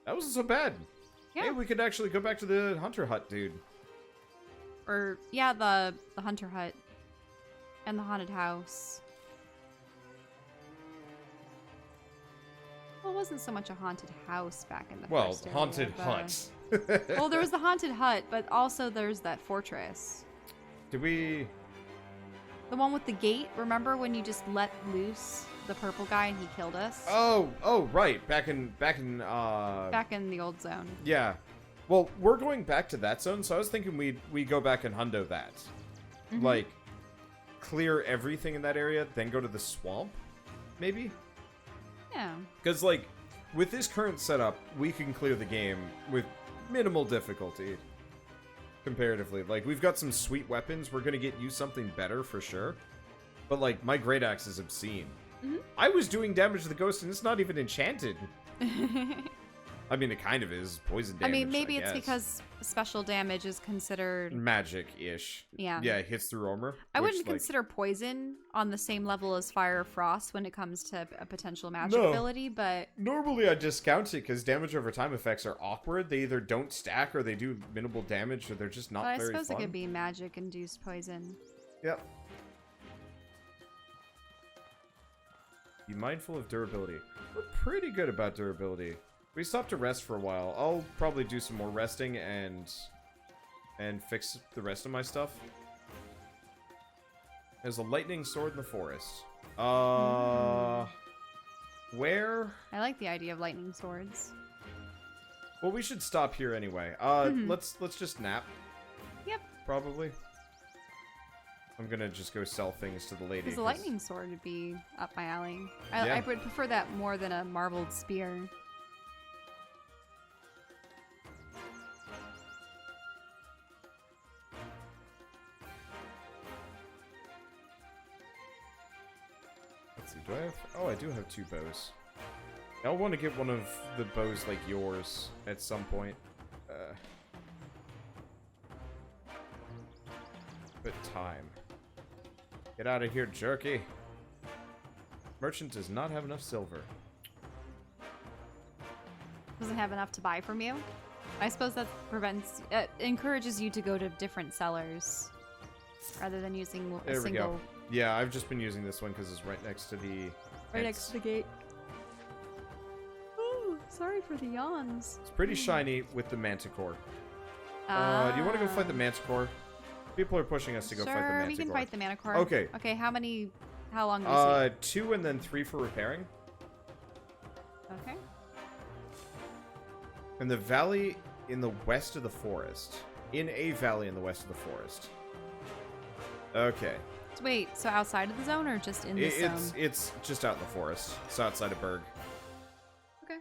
That wasn't so bad. Yeah. Hey, we could actually go back to the hunter hut, dude. Or, yeah, the hunter hut. And the haunted house. Well, it wasn't so much a haunted house back in the first area, haunted but... huts. Well, there was the haunted hut, but also there's that fortress. Did we... The one with the gate, remember when you just let loose the purple guy and he killed us? Oh, right. Back in Back in the old zone. Yeah. Well, we're going back to that zone, so I was thinking we go back and hundo that. Mm-hmm. Like, clear everything in that area, then go to the swamp, maybe? Yeah. Because, like, with this current setup, we can clear the game with minimal difficulty, comparatively. Like, we've got some sweet weapons. We're going to get you something better for sure. But, like, my great axe is obscene. Mm-hmm. I was doing damage to the ghost, and it's not even enchanted. I mean, it kind of is. Poison damage, I mean, maybe it's guess. because special damage is considered... Magic-ish. Yeah. Yeah, it hits through armor. I which, wouldn't like, consider poison on the same level as Fire or Frost when it comes to a potential magic ability, but... Normally I discount it because damage over time effects are awkward. They either don't stack or they do minimal damage or they're just not But I very suppose fun. it could be magic-induced poison. Yep. Be mindful of durability. We're pretty good about durability. We stopped to rest for a while. I'll probably do some more resting and fix the rest of my stuff. There's a lightning sword in the forest. Where? I like the idea of lightning swords. Well, we should stop here anyway. Let's just nap. Yep. Probably. I'm gonna just go sell things to the lady. Because the lightning sword would be up my alley. I would prefer that more than a marbled spear. Let's see, do I have... Oh, I do have 2 bows. I want to get one of the bows like yours at some point. But time. Get out of here, jerky. Merchant does not have enough silver. Doesn't have enough to buy from you? I suppose that encourages you to go to different sellers rather than using a There we single... go. Yeah, I've just been using this one because it's right next to the... Right next to the gate. Oh, sorry for the yawns. It's pretty shiny with the Manticore. Do you want to go fight the Manticore? People are pushing us to go fight the Manticore. Sure, we can fight the Manticore. Okay. Okay, how long do we see? 2 and then 3 for repairing. Okay. In the valley in the west of the forest. In a valley in the west of the forest. Okay. So wait, so outside of the zone or just in the zone? It's just out in the forest. It's outside of Berg. Okay.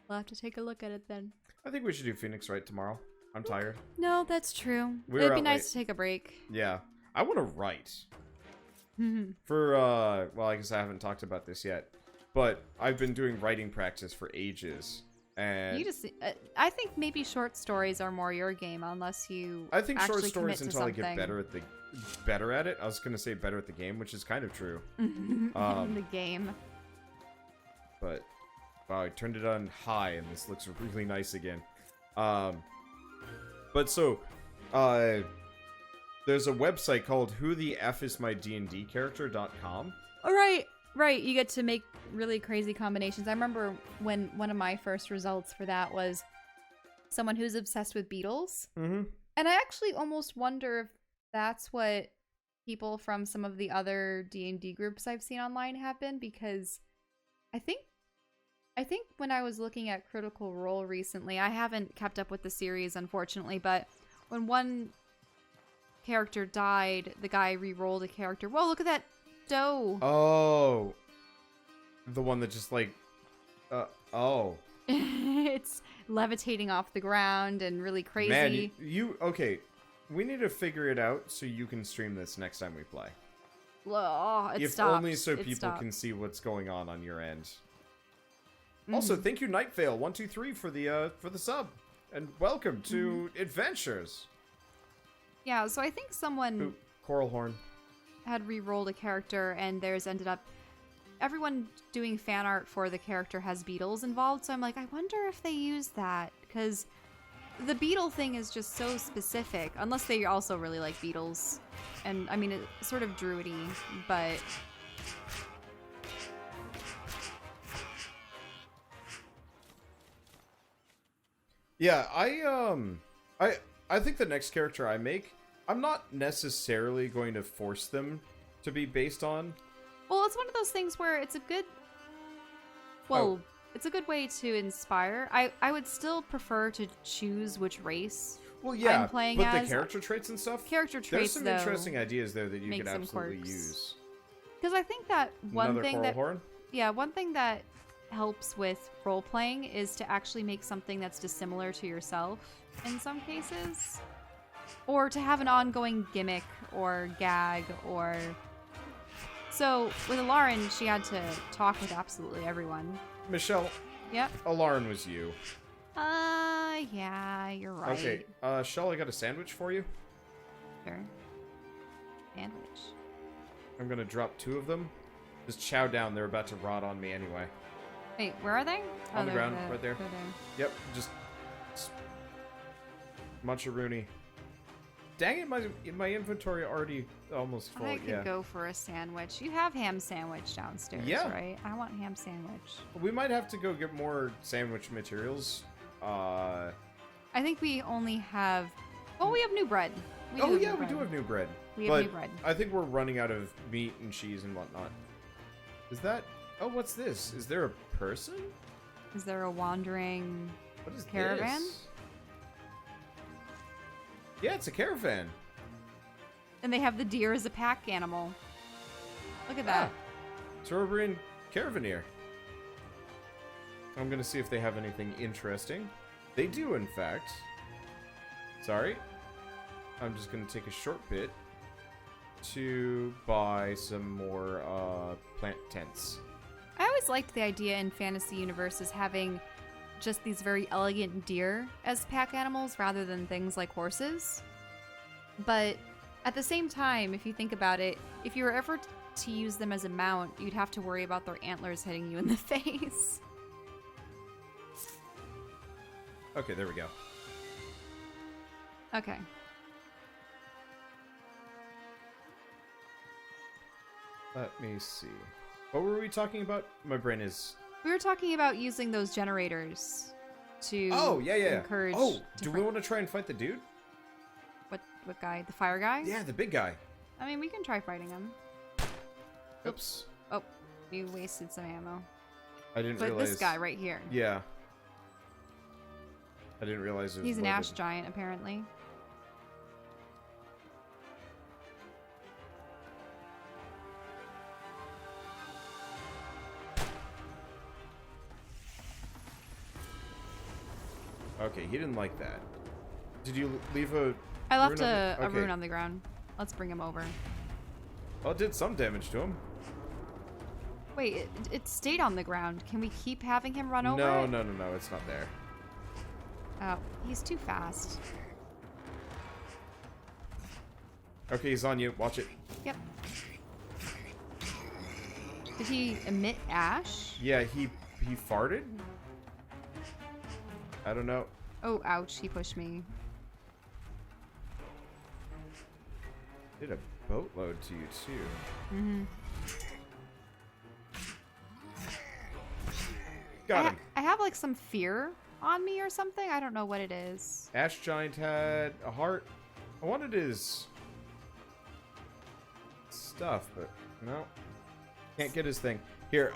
We'll have to take a look at it then. I think we should do Phoenix Wright tomorrow. I'm tired. No, that's true. We were It'd be out nice late. to take a break. Yeah. I want to write. For, well, I guess I haven't talked about this yet. But I've been doing writing practice for ages. And You just, I think maybe short stories are more your game unless you I think short actually stories commit to until I get something. better at it. I was going to say better at the game, which is kind of true. In the game. But wow, I turned it on high and this looks really nice again. But so there's a website called whotheFismydndcharacter.com. All right. You get to make really crazy combinations. I remember when one of my first results for that was someone who's obsessed with beetles. Mm-hmm. And I actually almost wonder if that's what people from some of the other D&D groups I've seen online have been, because I think when I was looking at Critical Role recently, I haven't kept up with the series, unfortunately, but when one character died, the guy re-rolled a character. Whoa, look at that doe! Oh. The one that just like... oh. It's levitating off the ground and really crazy. Man, you... Okay. We need to figure it out so you can stream this next time we play. Oh, it if stopped. only so It people stopped. can see what's going on your end. Also, thank you, Nightveil123 for the sub, and welcome to Adventures. Yeah, so I think someone Ooh, Coral Horn. had re-rolled a character, and theirs ended up... everyone doing fan art for the character has beetles involved, so I'm like, I wonder if they use that, because the beetle thing is just so specific, unless they also really like beetles. And, I mean, it's sort of druidy, but... Yeah, I think the next character I make, I'm not necessarily going to force them to be based on. Well, it's one of those things where it's a good... Well, it's a good way to inspire. I would still prefer to choose which race I'm playing but as. The character traits and stuff? Character traits, there's some though, interesting ideas there that you could make some absolutely quirks. use. Because I think that Another coral horn? Yeah, one thing that helps with role-playing is to actually make something that's dissimilar to yourself in some cases. Or to have an ongoing gimmick or gag or... So, with Lauren, she had to talk with absolutely everyone. Michelle. Yep. Alarin was you. Yeah, you're right. Okay, Shell, I got a sandwich for you. Sure. Sandwich. I'm gonna drop 2 of them. Just chow down, they're about to rot on me anyway. Wait, where are they? On the ground, right there. They're there. Yep, just... Muncharoony. Dang it, my inventory already almost full. I could go for a sandwich. You have ham sandwich downstairs, right? I want ham sandwich. We might have to go get more sandwich materials. I think we only have... Oh, we have new bread. We do have new bread. We have new bread. I think we're running out of meat and cheese and whatnot. Is that... Oh, what's this? Is there a person? Is there a wandering what is caravan? This? Yeah, it's a caravan. And they have the deer as a pack animal. Look at that. Cerebrian Caravaneer. I'm gonna see if they have anything interesting. They do, in fact. Sorry. I'm just gonna take a short bit to buy some more plant tents. I always liked the idea in fantasy universes having just these very elegant deer as pack animals rather than things like horses. But at the same time, if you think about it, if you were ever to use them as a mount, you'd have to worry about their antlers hitting you in the face. Okay, there we go. Okay. Let me see. What were we talking about? My brain is... We were talking about using those generators to encourage... Oh, do we want to try and fight the dude? What guy? The fire guy? Yeah, the big guy. I mean, we can try fighting him. Oops. Oh, you wasted some ammo. I didn't realize... But this guy right here. Yeah. I didn't realize it was He's an loaded. ash giant, apparently. Okay, he didn't like that. Did you leave a... I left a rune on the ground. Let's bring him over. Well, it did some damage to him. Wait, it stayed on the ground. Can we keep having him run over it? No, it's not there. Oh, he's too fast. Okay, he's on you. Watch it. Yep. Did he emit ash? Yeah, he farted? I don't know. Oh, ouch, he pushed me. Did a boatload to you, too. Mm-hmm. Got him. I have, like, some fear on me or something. I don't know what it is. Ash Giant had a heart. I wanted his stuff, but no. Can't get his thing. Here,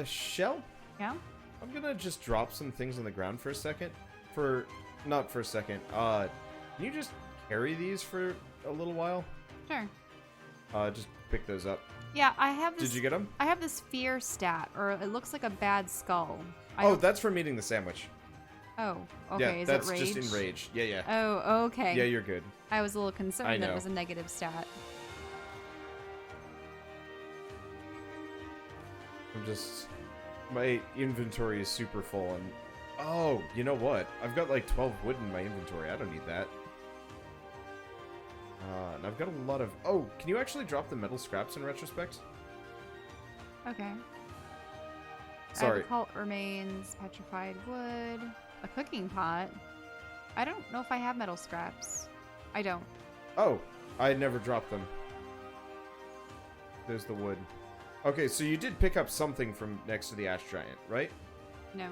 Shell? Yeah? I'm gonna just drop some things on the ground for a second. Not for a second. Can you just carry these for a little while? Sure. Just pick those up. Yeah, I have this... Did you get them? I have this fear stat, or it looks like a bad skull. That's from eating the sandwich. Oh, okay. Yeah, is that's it rage? just enraged. Yeah. Oh, okay. Yeah, you're good. I was a little concerned that know. it was a negative stat. My inventory is super full, and... Oh, you know what? I've got like 12 wood in my inventory. I don't need that. And I've got a lot of... Oh, can you actually drop the metal scraps in retrospect? Okay. Sorry. Cult remains, petrified wood, a cooking pot. I don't know if I have metal scraps. I don't. Oh, I never dropped them. There's the wood. Okay, so you did pick up something from next to the ash giant, right? No.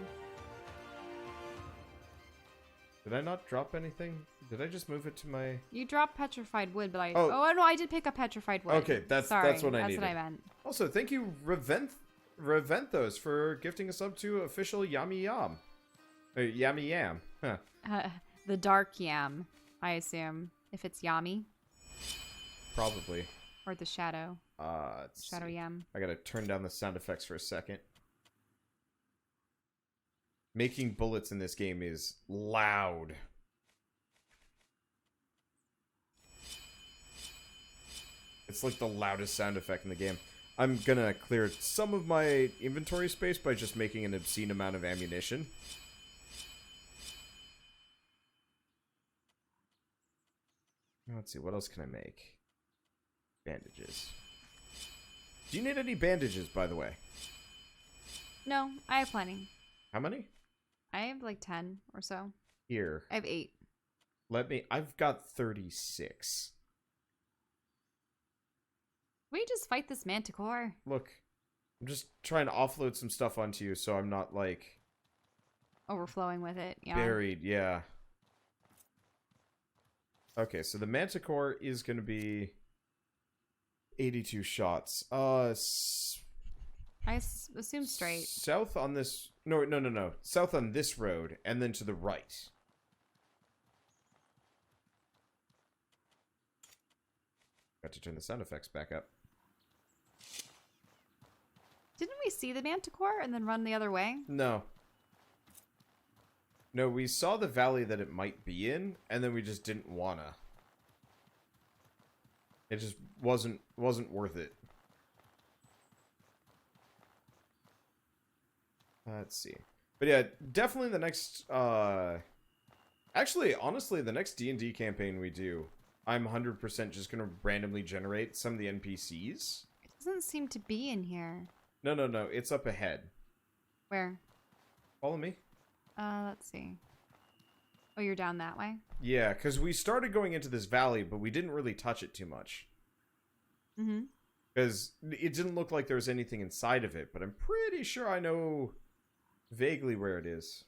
Did I not drop anything? Did I just move it to my... You dropped petrified wood, but I... Oh. Oh, no, I did pick up petrified wood. Okay, that's Sorry, what I needed. That's what I meant. Also, thank you, Reventhos, for gifting a sub to official Yummy Yam. Yummy Yam. Huh. The dark yam, I assume. If it's Yami. Probably. Or the shadow. Shadow yam. I gotta turn down the sound effects for a second. Making bullets in this game is loud. It's like the loudest sound effect in the game. I'm gonna clear some of my inventory space by just making an obscene amount of ammunition. Let's see, what else can I make? Bandages. Do you need any bandages, by the way? No, I have plenty. How many? I have like 10 or so. Here. I have 8. I've got 36. We just fight this Manticore. Look, I'm just trying to offload some stuff onto you so I'm not, like... Overflowing with it, yeah. Buried, yeah. Okay, so the Manticore is going to be 82 shots. I assume straight. South on this... No. South on this road, and then to the right. Got to turn the sound effects back up. Didn't we see the Manticore and then run the other way? No. No, we saw the valley that it might be in, and then we just didn't wanna. It just wasn't worth it. Let's see. But yeah, definitely the next, actually, honestly, the next D&D campaign we do, I'm 100% just gonna randomly generate some of the NPCs. It doesn't seem to be in here. No, it's up ahead. Where? Follow me. Let's see. Oh, you're down that way? Yeah, because we started going into this valley, but we didn't really touch it too much. Mm-hmm. Because it didn't look like there was anything inside of it, but I'm pretty sure I know vaguely where it is.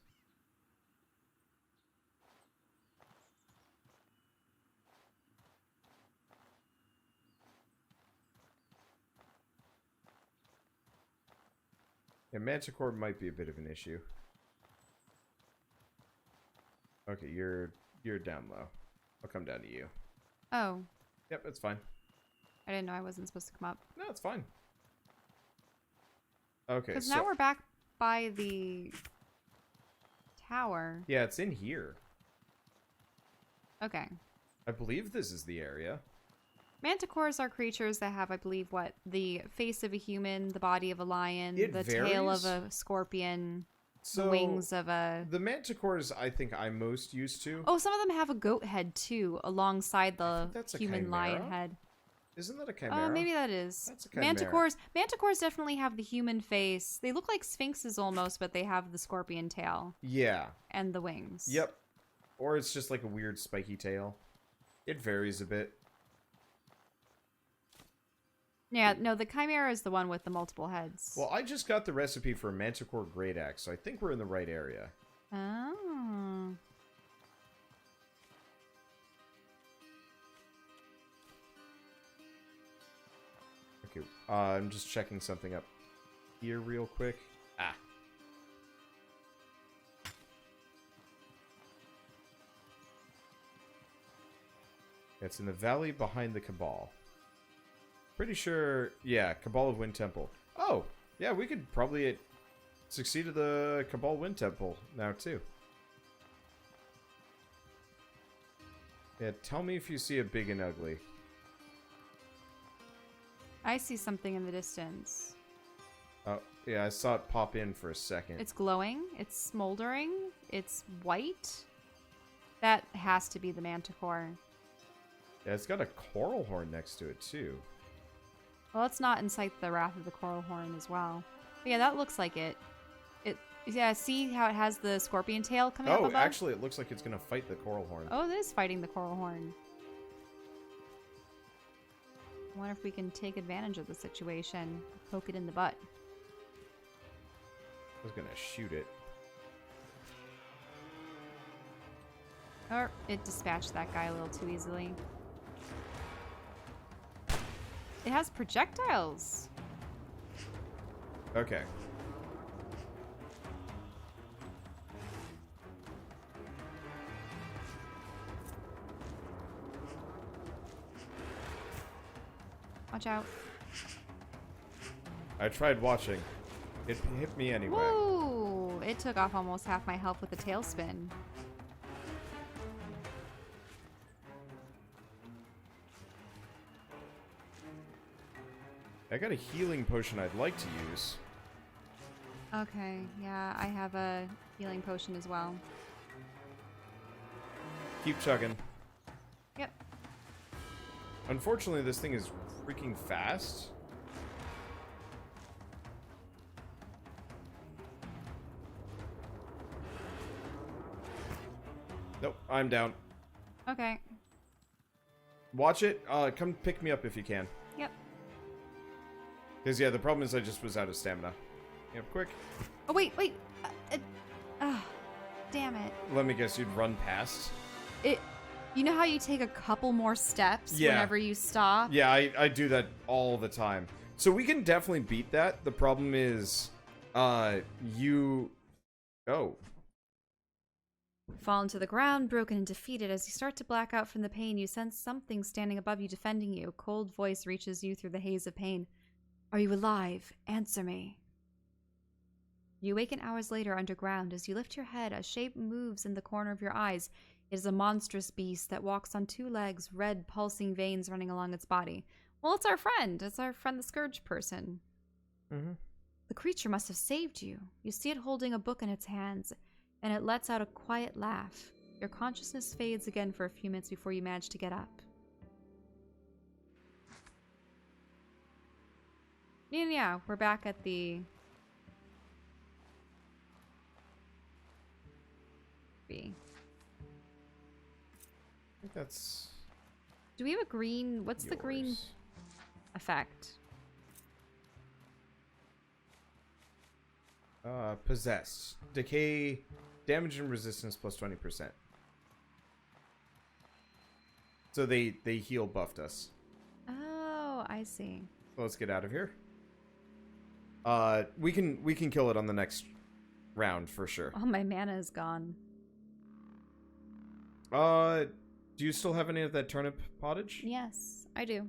Yeah, Manticore might be a bit of an issue. Okay, you're down low. I'll come down to you. Oh. Yep, that's fine. I didn't know I wasn't supposed to come up. No, it's fine. Okay, because now we're back by the tower. Yeah, it's in here. Okay. I believe this is the area. Manticores are creatures that have, I believe, what? The face of a human, the body of a lion, the varies. tail of a scorpion, So, the wings of a... The Manticores I think I'm most used to. Oh, some of them have a goat head, too, alongside the human lion head. Isn't that a chimera? Oh, maybe that is. That's a chimera. Manticores definitely have the human face. They look like sphinxes almost, but they have the scorpion tail. Yeah. And the wings. Yep. Or it's just like a weird spiky tail. It varies a bit. Yeah, no, the chimera is the one with the multiple heads. Well, I just got the recipe for a Manticore Great Axe, so I think we're in the right area. Oh. Okay, I'm just checking something up here real quick. Ah. It's in the valley behind the Cabal. Pretty sure, yeah, Cabal of Wind Temple. Oh, yeah, we could probably succeed at the Cabal Wind Temple now, too. Yeah, tell me if you see a big and ugly. I see something in the distance. Oh, yeah, I saw it pop in for a second. It's glowing. It's smoldering. It's white. That has to be the Manticore. Yeah, it's got a coral horn next to it, too. Well, let's not incite the wrath of the coral horn as well. But yeah, that looks like it. Yeah, see how it has the scorpion tail coming up Oh, above? actually, it looks like it's gonna fight the coral horn. Oh, it is fighting the coral horn. I wonder if we can take advantage of the situation. Poke it in the butt. I was gonna shoot it. Or it dispatched that guy a little too easily. It has projectiles. Okay. Watch out. I tried watching. It hit me anyway. Whoa! It took off almost half my health with a tailspin. I got a healing potion I'd like to use. Okay, yeah, I have a healing potion as well. Keep chugging. Yep. Unfortunately, this thing is freaking fast. Nope, I'm down. Okay. Watch it. Come pick me up if you can. Yep. Because, yeah, the problem is I just was out of stamina. Yep, quick. Oh, wait. Damn it. Let me guess, you'd run past? You know how you take a couple more steps Yeah. whenever you stop? Yeah, I do that all the time. So we can definitely beat that. The problem is, you... Oh. Fallen to the ground, broken and defeated. As you start to black out from the pain, you sense something standing above you, defending you. A cold voice reaches you through the haze of pain. Are you alive? Answer me. You awaken hours later underground. As you lift your head, a shape moves in the corner of your eyes. It is a monstrous beast that walks on two legs, red pulsing veins running along its body. Well, it's our friend. It's our friend the Scourge person. Mm-hmm. The creature must have saved you. You see it holding a book in its hands, and it lets out a quiet laugh. Your consciousness fades again for a few minutes before you manage to get up. Yeah, we're back at the... B. I think that's... Do we have a green... What's the green yours. effect? Possessed. Decay, damage and resistance plus 20%. So they heal buffed us. Oh, I see. So let's get out of here. We can kill it on the next round for sure. Oh, my mana is gone. Do you still have any of that turnip pottage? Yes, I do.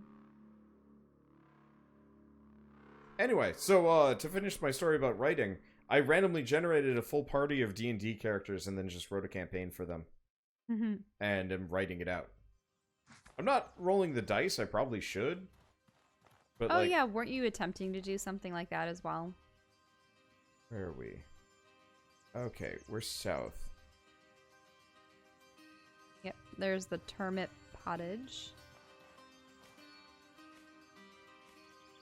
Anyway, so to finish my story about writing, I randomly generated a full party of D&D characters and then just wrote a campaign for them. Mm-hmm. And am writing it out. I'm not rolling the dice, I probably should. But Oh, yeah, weren't you attempting to do something like that as well? Where are we? Okay, we're south. Yep, there's the turnip pottage.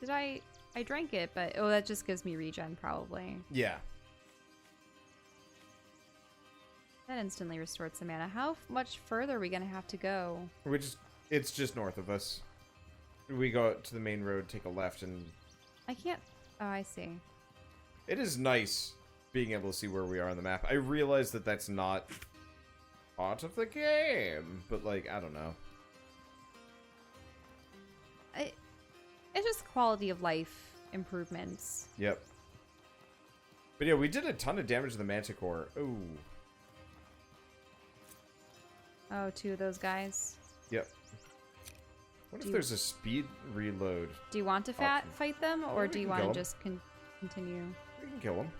Did I drank it, but oh, that just gives me regen probably. Yeah. That instantly restored some mana. How much further are we gonna have to go? It's just north of us. We go to the main road, take a left, and I can't. Oh, I see. it is nice being able to see where we are on the map. I realize that that's not part of the game, but like, I don't know. It's just quality of life improvements. Yep. But yeah, we did a ton of damage to the Manticore. Ooh. Oh, two of those guys. Yep. What if there's a speed reload? Do you want to option? fight them, or we do you can want kill to 'em. just continue? We can kill him.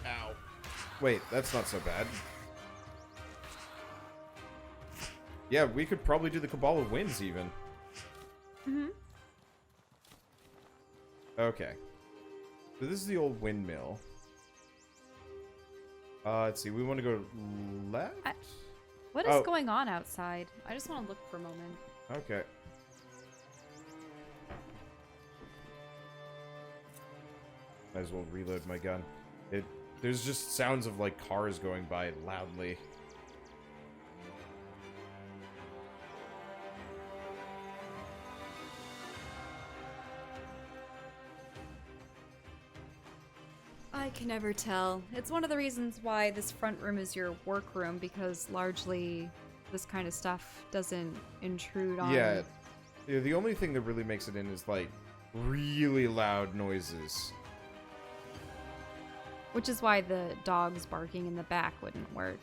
Ow. Wait, that's not so bad. Yeah, we could probably do the Cabal of Winds even. Mm-hmm. Okay. So this is the old windmill. Let's see. We want to go left? What is going on outside? I just want to look for a moment. Okay. Might as well reload my gun. There's just sounds of, like, cars going by loudly. I can never tell. It's one of the reasons why this front room is your workroom, because largely this kind of stuff doesn't intrude on... Yeah, the only thing that really makes it in is, like, really loud noises. Which is why the dogs barking in the back wouldn't work.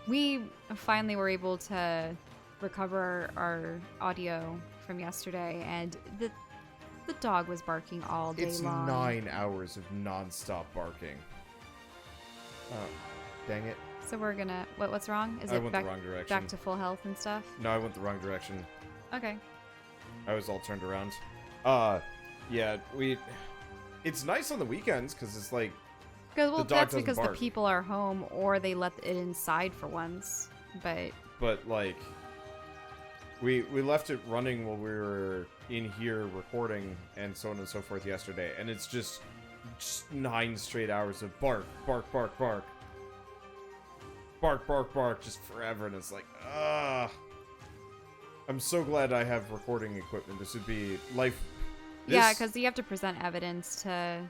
We finally were able to recover our audio from yesterday, and the dog was barking all day long. It's 9 hours of non-stop barking. Oh, dang it. So we're gonna... What's wrong? Is I it went back, the wrong direction. back to full health and stuff? No, I went the wrong direction. Okay. I was all turned around. Yeah, it's nice on the weekends, because it's like... Well, the dog that's doesn't because bark. the people are home, or they let it inside for once. But, like... We left it running while we were in here recording, and so on and so forth yesterday, and it's just 9 straight hours of bark, bark, bark, bark. Bark, bark, bark, just forever, and it's like, I'm so glad I have recording equipment. This would be life... Yeah, because you have to present evidence to...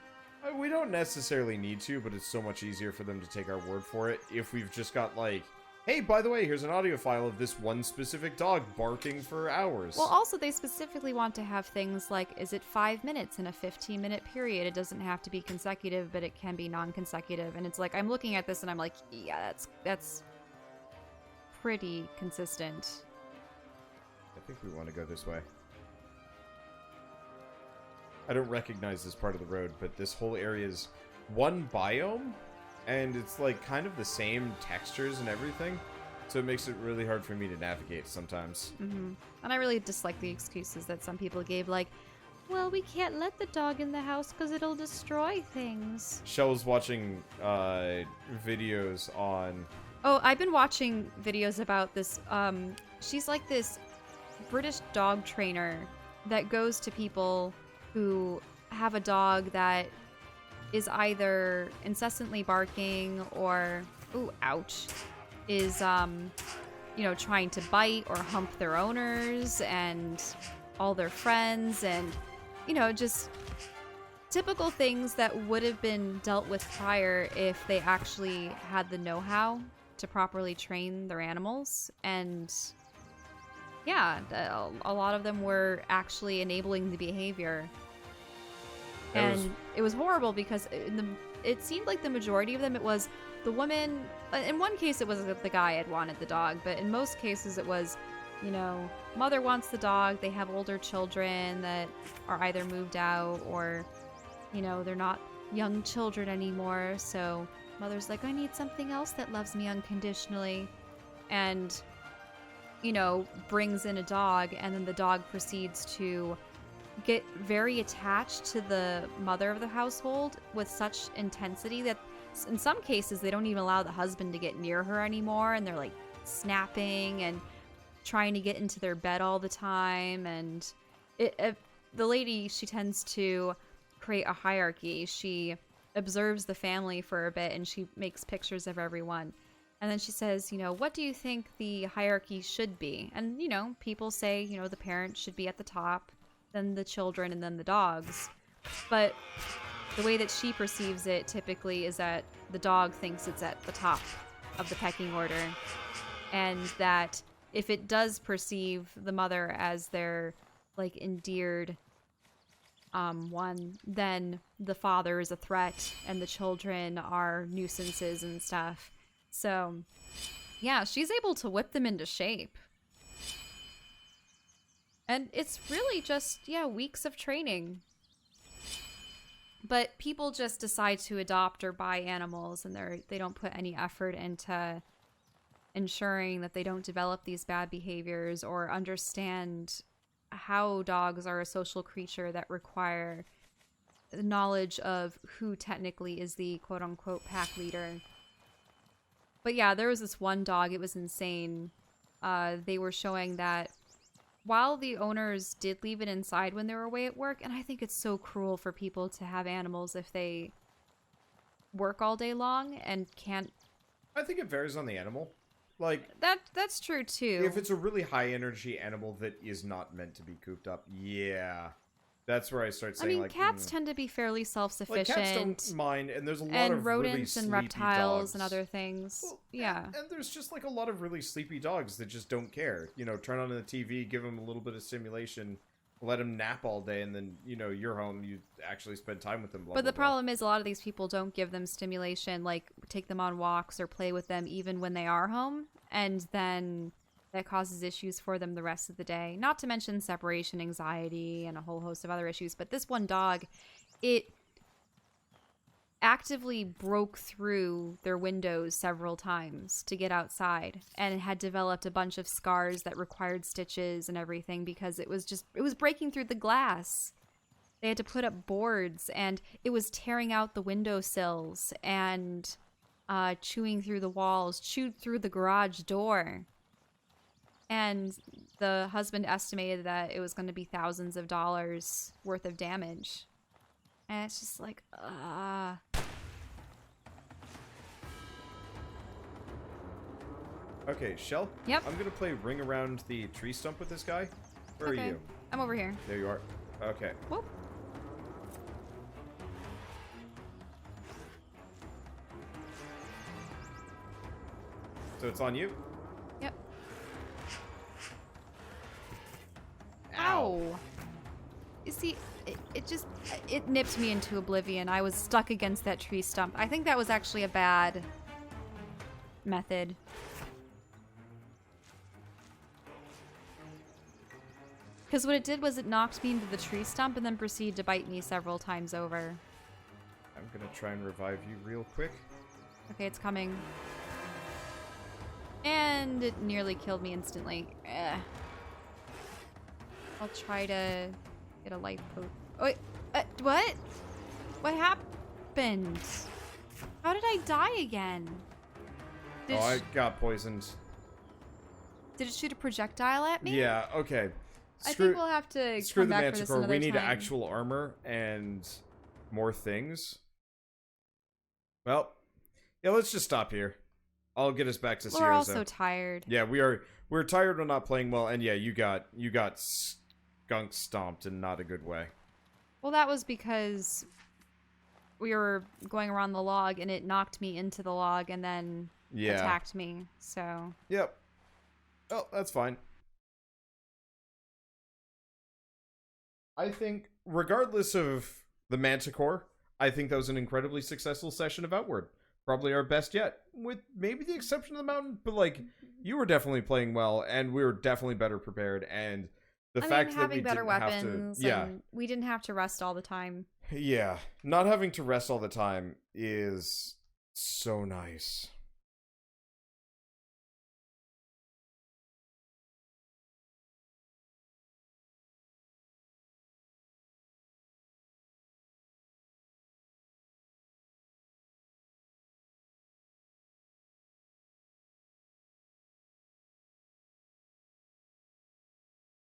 We don't necessarily need to, but it's so much easier for them to take our word for it if we've just got, like, hey, by the way, here's an audio file of this one specific dog barking for hours. Well, also, they specifically want to have things like, is it 5 minutes in a 15-minute period? It doesn't have to be consecutive, but it can be non-consecutive. And it's like, I'm looking at this and I'm like, yeah, that's pretty consistent. I think we want to go this way. I don't recognize this part of the road, but this whole area is one biome, and it's like kind of the same textures and everything, so it makes it really hard for me to navigate sometimes. And I really dislike the excuses that some people gave, like, well, we can't let the dog in the house because it'll destroy things. Shell's watching videos on... Oh, I've been watching videos about this. She's like this British dog trainer that goes to people who have a dog that is either incessantly barking or, ooh, ouch, is, trying to bite or hump their owners and all their friends and, just typical things that would have been dealt with prior if they actually had the know-how to properly train their animals. And yeah, a lot of them were actually enabling the behavior. And it was horrible because it seemed like the majority of them, it was the woman. In one case, it was the guy had wanted the dog, but in most cases, it was, mother wants the dog. They have older children that are either moved out or, they're not young children anymore. So mother's like, I need something else that loves me unconditionally. And, brings in a dog, and then the dog proceeds to get very attached to the mother of the household with such intensity that in some cases they don't even allow the husband to get near her anymore, and they're like snapping and trying to get into their bed all the time. And the lady, she tends to create a hierarchy. She observes the family for a bit and she makes pictures of everyone, and then she says, what do you think the hierarchy should be? And people say, the parents should be at the top, then the children, and then the dogs. But the way that she perceives it typically is that the dog thinks it's at the top of the pecking order, and that if it does perceive the mother as their like endeared one, then the father is a threat and the children are nuisances and stuff. So yeah, she's able to whip them into shape. And it's really just, weeks of training. But people just decide to adopt or buy animals, and they don't put any effort into ensuring that they don't develop these bad behaviors or understand how dogs are a social creature that require knowledge of who technically is the quote-unquote pack leader. But yeah, there was this one dog. It was insane. They were showing that while the owners did leave it inside when they were away at work, and I think it's so cruel for people to have animals if they work all day long and can't. I think it varies on the animal. Like that's true too. If it's a really high energy animal that is not meant to be cooped up, yeah. That's where I start saying, like... cats tend to be fairly self-sufficient. Like, cats don't mind, and there's a lot and of rodents really and sleepy reptiles dogs. and other things. Well, yeah. And there's just, like, a lot of really sleepy dogs that just don't care. You know, turn on the TV, give them a little bit of stimulation, let them nap all day, and then, you know, you're home, you actually spend time with them. Blah, but blah, the blah. problem is a lot of these people don't give them stimulation, like take them on walks or play with them even when they are home. And then that causes issues for them the rest of the day. Not to mention separation anxiety and a whole host of other issues. But this one dog, it actively broke through their windows several times to get outside and had developed a bunch of scars that required stitches and everything because it was breaking through the glass. They had to put up boards and it was tearing out the windowsills and chewing through the walls, chewed through the garage door. And the husband estimated that it was going to be thousands of dollars worth of damage. And it's just like, Okay, Shell? Yep. I'm gonna play ring around the tree stump with this guy. Where are you? I'm over here. There you are. Okay. Whoop. So it's on you? Yep. Ow. Ow. You see, it nipped me into oblivion. I was stuck against that tree stump. I think that was actually a bad method. Because what it did was it knocked me into the tree stump and then proceeded to bite me several times over. I'm gonna try and revive you real quick. Okay, it's coming. And it nearly killed me instantly. I'll try to get a life potion. Oh, wait, what? What happened? How did I die again? I got poisoned. Did it shoot a projectile at me? Yeah, okay. I think we'll have to screw come the back for this Manticore. another We need time. actual armor and more things. Well, yeah, let's just stop here. I'll get us back to Sierra. We're all so tired. Yeah, we're tired of not playing well, and yeah, you got skunk stomped in not a good way. Well, that was because we were going around the log and it knocked me into the log and then attacked me. So. Yep. Well, that's fine. I think, regardless of the Manticore, I think that was an incredibly successful session of Outward. Probably our best yet, with maybe the exception of the mountain. But like, you were definitely playing well, and we were definitely better prepared. And the fact that we having better didn't weapons, have to, and we didn't have to rest all the time. Yeah, not having to rest all the time is so nice.